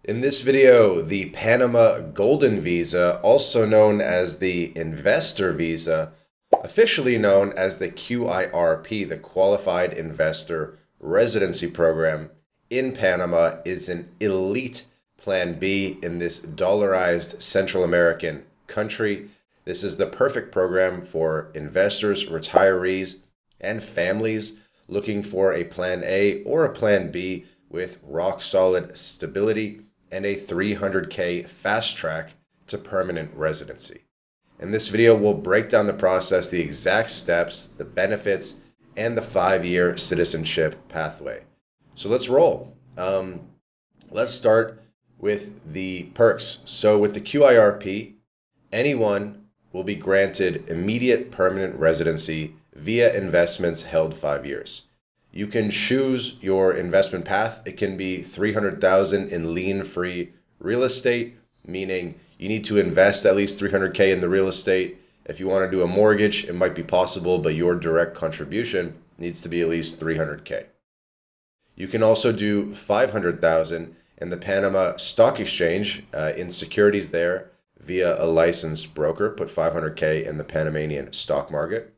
In this video, the Panama Golden Visa, also known as the Investor Visa, officially known as the QIRP, the Qualified Investor Residency Program in Panama, is an elite Plan B in this dollarized Central American country. This is the perfect program for investors, retirees, and families looking for a Plan A or a Plan B with rock-solid stability and a $300K fast track to permanent residency. In this video, we'll break down the process, the exact steps, the benefits, and the 5-year citizenship pathway. So let's roll. Let's start with the perks. So with the QIRP, anyone will be granted immediate permanent residency via investments held 5 years. You can choose your investment path. It can be $300,000 in lien-free real estate, meaning you need to invest at least $300K in the real estate. If you want to do a mortgage, it might be possible, but your direct contribution needs to be at least $300K. You can also do $500,000 in the Panama Stock Exchange in securities there via a licensed broker. Put $500K in the Panamanian stock market.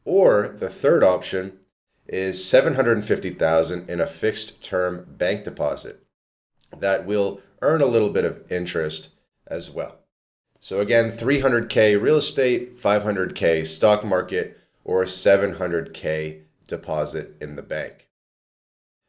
Or the third option is $750,000 in a fixed term bank deposit that will earn a little bit of interest as well. So again, $300K real estate, $500K stock market, or a $700K deposit in the bank.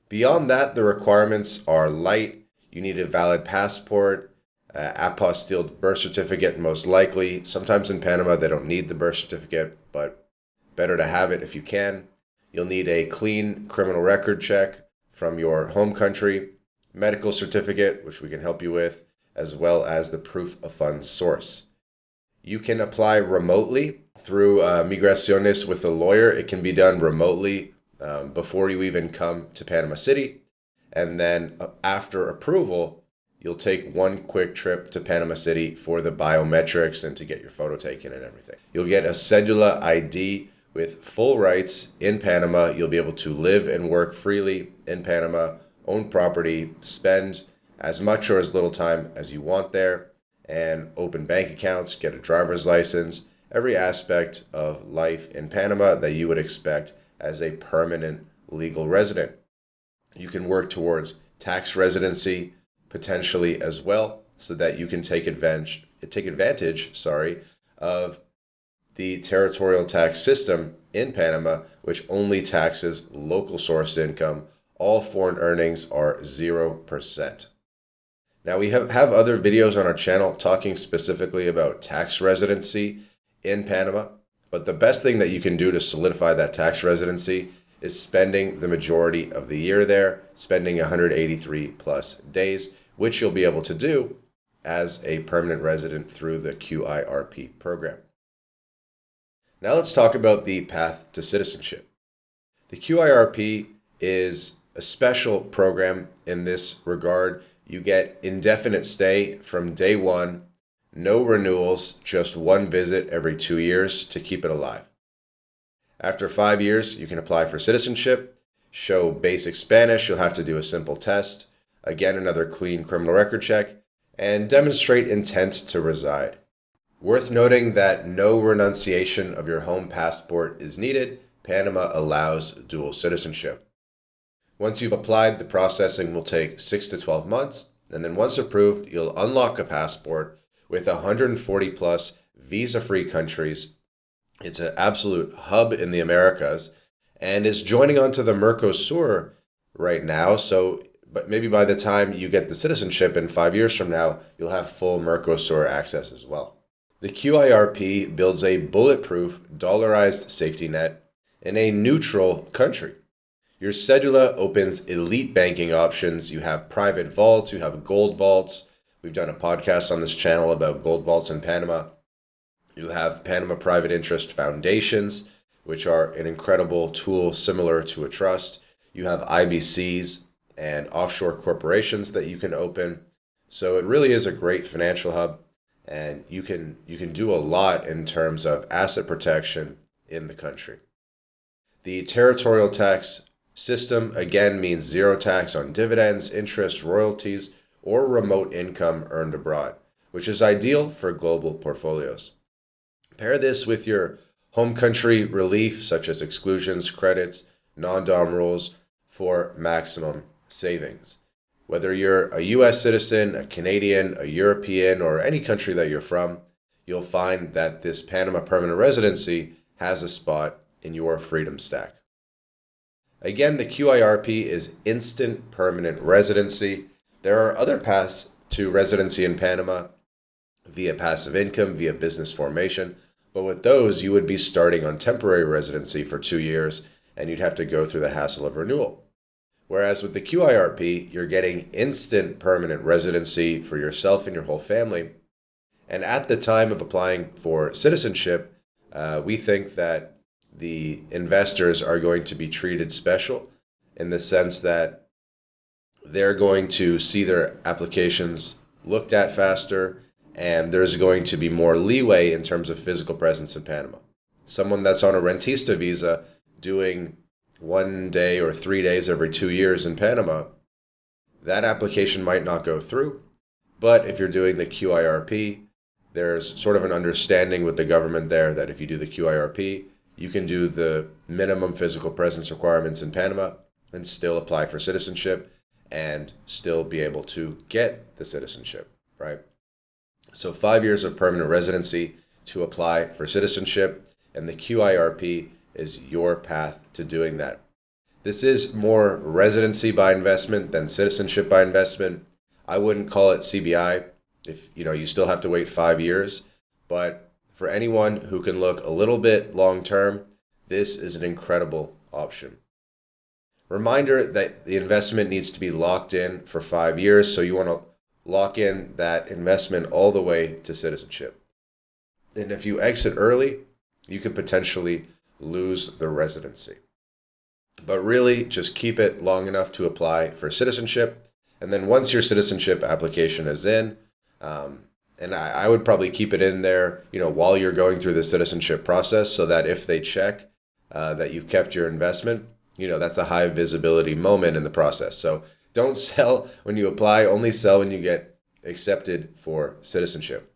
Beyond that, the requirements are light. You need a valid passport, apostilled birth certificate most likely. Sometimes in Panama they don't need the birth certificate, but better to have it if you can. You'll need a clean criminal record check from your home country, medical certificate, which we can help you with, as well as the proof of funds source. You can apply remotely through Migraciones with a lawyer. It can be done remotely before you even come to Panama City. And then after approval, you'll take one quick trip to Panama City for the biometrics and to get your photo taken and everything. You'll get a Cedula ID with full rights in Panama. You'll be able to live and work freely in Panama, own property, spend as much or as little time as you want there, and open bank accounts, get a driver's license, every aspect of life in Panama that you would expect as a permanent legal resident. You can work towards tax residency potentially as well, so that you can take advantage of the territorial tax system in Panama, which only taxes local source income. All foreign earnings are 0%. Now, we have other videos on our channel talking specifically about tax residency in Panama, but the best thing that you can do to solidify that tax residency is spending the majority of the year there, spending 183 plus days, which you'll be able to do as a permanent resident through the QIRP program. Now let's talk about the path to citizenship. The QIRP is a special program in this regard. You get indefinite stay from day one, no renewals, just one visit every 2 years to keep it alive. After 5 years, you can apply for citizenship, show basic Spanish. You'll have to do a simple test, again, another clean criminal record check, and demonstrate intent to reside. Worth noting that no renunciation of your home passport is needed. Panama allows dual citizenship. Once you've applied, the processing will take 6 to 12 months, and then once approved, you'll unlock a passport with 140 plus visa-free countries. It's an absolute hub in the Americas and is joining onto the Mercosur right now. But maybe by the time you get the citizenship in 5 years from now, you'll have full Mercosur access as well. The QIRP builds a bulletproof, dollarized safety net in a neutral country. Your cedula opens elite banking options. You have private vaults, you have gold vaults. We've done a podcast on this channel about gold vaults in Panama. You have Panama Private Interest Foundations, which are an incredible tool similar to a trust. You have IBCs and offshore corporations that you can open. So it really is a great financial hub. And you can do a lot in terms of asset protection in the country. The territorial tax system, again, means zero tax on dividends, interest, royalties, or remote income earned abroad, which is ideal for global portfolios. Pair this with your home country relief, such as exclusions, credits, non-dom rules for maximum savings. Whether you're a US citizen, a Canadian, a European, or any country that you're from, you'll find that this Panama permanent residency has a spot in your freedom stack. Again, the QIRP is instant permanent residency. There are other paths to residency in Panama via passive income, via business formation, but with those, you would be starting on temporary residency for 2 years, and you'd have to go through the hassle of renewal. Whereas with the QIRP, you're getting instant permanent residency for yourself and your whole family. And at the time of applying for citizenship, we think that the investors are going to be treated special in the sense that they're going to see their applications looked at faster, and there's going to be more leeway in terms of physical presence in Panama. Someone that's on a rentista visa doing 1 day or 3 days every 2 years in Panama, that application might not go through. But if you're doing the QIRP, there's sort of an understanding with the government there that if you do the QIRP, you can do the minimum physical presence requirements in Panama and still apply for citizenship and still be able to get the citizenship, right? So 5 years of permanent residency to apply for citizenship, and the QIRP is your path to doing that. This is more residency by investment than citizenship by investment. I wouldn't call it CBI if you still have to wait 5 years, but for anyone who can look a little bit long term, this is an incredible option. Reminder that the investment needs to be locked in for 5 years, so you want to lock in that investment all the way to citizenship. And if you exit early, you could potentially lose the residency. But really, just keep it long enough to apply for citizenship. And then once your citizenship application is in, and I would probably keep it in there, while you're going through the citizenship process, so that if they check that you've kept your investment, that's a high visibility moment in the process. So don't sell when you apply, only sell when you get accepted for citizenship.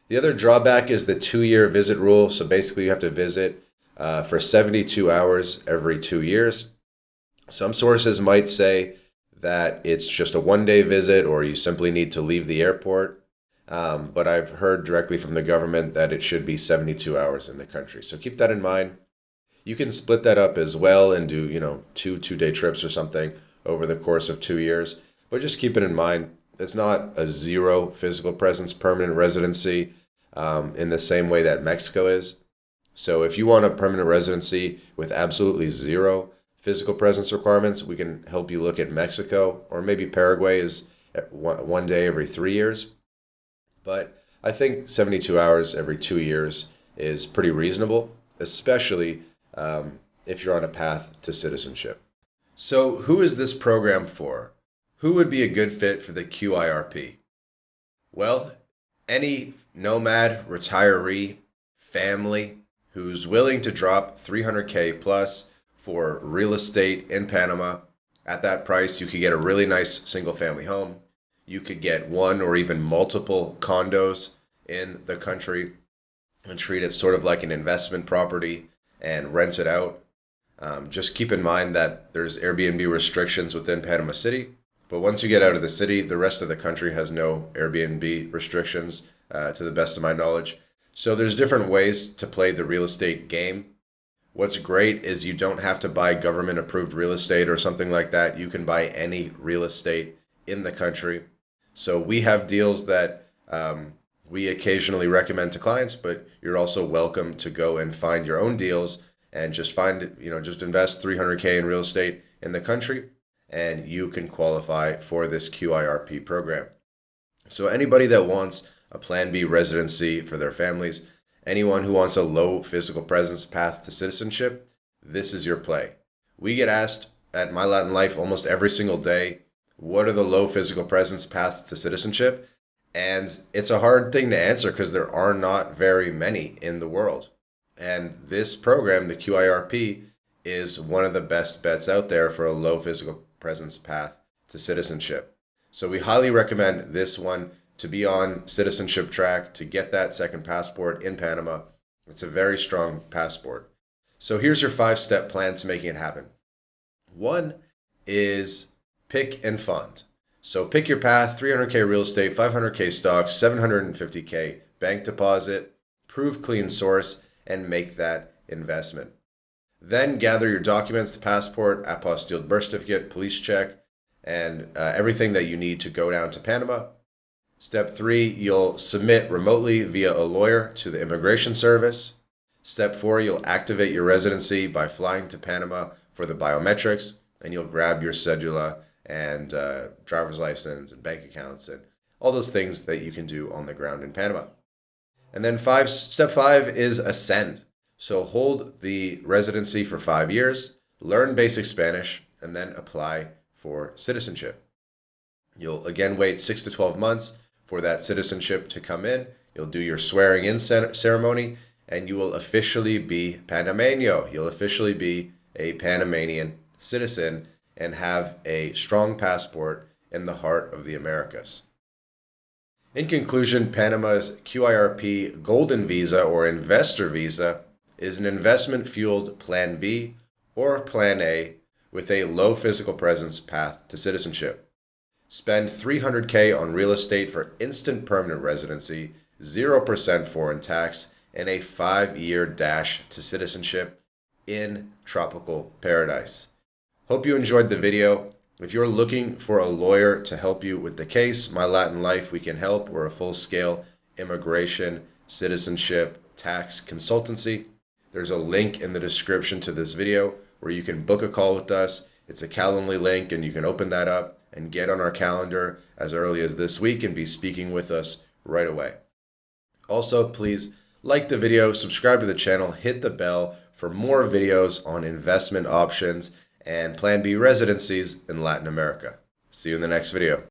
The other drawback is the 2-year visit rule. So basically you have to visit for 72 hours every 2 years. Some sources might say that it's just a 1-day visit or you simply need to leave the airport. But I've heard directly from the government that it should be 72 hours in the country. So keep that in mind. You can split that up as well and do, 2-day trips or something over the course of 2 years. But just keep it in mind, it's not a zero physical presence permanent residency in the same way that Mexico is. So if you want a permanent residency with absolutely zero physical presence requirements, we can help you look at Mexico, or maybe Paraguay is 1 day every 3 years. But I think 72 hours every 2 years is pretty reasonable, especially if you're on a path to citizenship. So who is this program for? Who would be a good fit for the QIRP? Well, any nomad, retiree, family who's willing to drop $300K plus for real estate in Panama. At that price, you could get a really nice single family home. You could get one or even multiple condos in the country and treat it sort of like an investment property and rent it out. Just keep in mind that there's Airbnb restrictions within Panama City, but once you get out of the city, the rest of the country has no Airbnb restrictions, to the best of my knowledge. So there's different ways to play the real estate game. What's great is you don't have to buy government approved real estate or something like that. You can buy any real estate in the country. So we have deals that we occasionally recommend to clients, but you're also welcome to go and find your own deals and just just invest $300K in real estate in the country, and you can qualify for this QIRP program. So anybody that wants a Plan B residency for their families, anyone who wants a low physical presence path to citizenship, this is your play. We get asked at MyLatinLife almost every single day, what are the low physical presence paths to citizenship? And it's a hard thing to answer because there are not very many in the world. And this program, the QIRP, is one of the best bets out there for a low physical presence path to citizenship. So we highly recommend this one to be on citizenship track to get that second passport in Panama. It's a very strong passport. So here's your 5-step plan to making it happen. One is pick and fund. So pick your path: 300K real estate, 500K stocks, 750K bank deposit, prove clean source, and make that investment. Then gather your documents: the passport, apostilled birth certificate, police check, and everything that you need to go down to Panama. Step 3, you'll submit remotely via a lawyer to the immigration service. Step 4, you'll activate your residency by flying to Panama for the biometrics, and you'll grab your cedula and driver's license and bank accounts and all those things that you can do on the ground in Panama. And then step 5 is ascend. So hold the residency for 5 years, learn basic Spanish, and then apply for citizenship. You'll again wait 6 to 12 months for that citizenship to come in. You'll do your swearing in ceremony, and you will officially be Panameño. You'll officially be a Panamanian citizen and have a strong passport in the heart of the Americas. In conclusion, Panama's QIRP Golden Visa or Investor Visa is an investment-fueled Plan B or Plan A with a low physical presence path to citizenship. Spend $300K on real estate for instant permanent residency, 0% foreign tax, and a 5-year dash to citizenship in tropical paradise. Hope you enjoyed the video. If you're looking for a lawyer to help you with the case, MyLatinLife, we can help. We're a full-scale immigration, citizenship, tax consultancy. There's a link in the description to this video where you can book a call with us. It's a Calendly link, and you can open that up and get on our calendar as early as this week and be speaking with us right away. Also, please like the video, subscribe to the channel, hit the bell for more videos on investment options and Plan B residencies in Latin America. See you in the next video.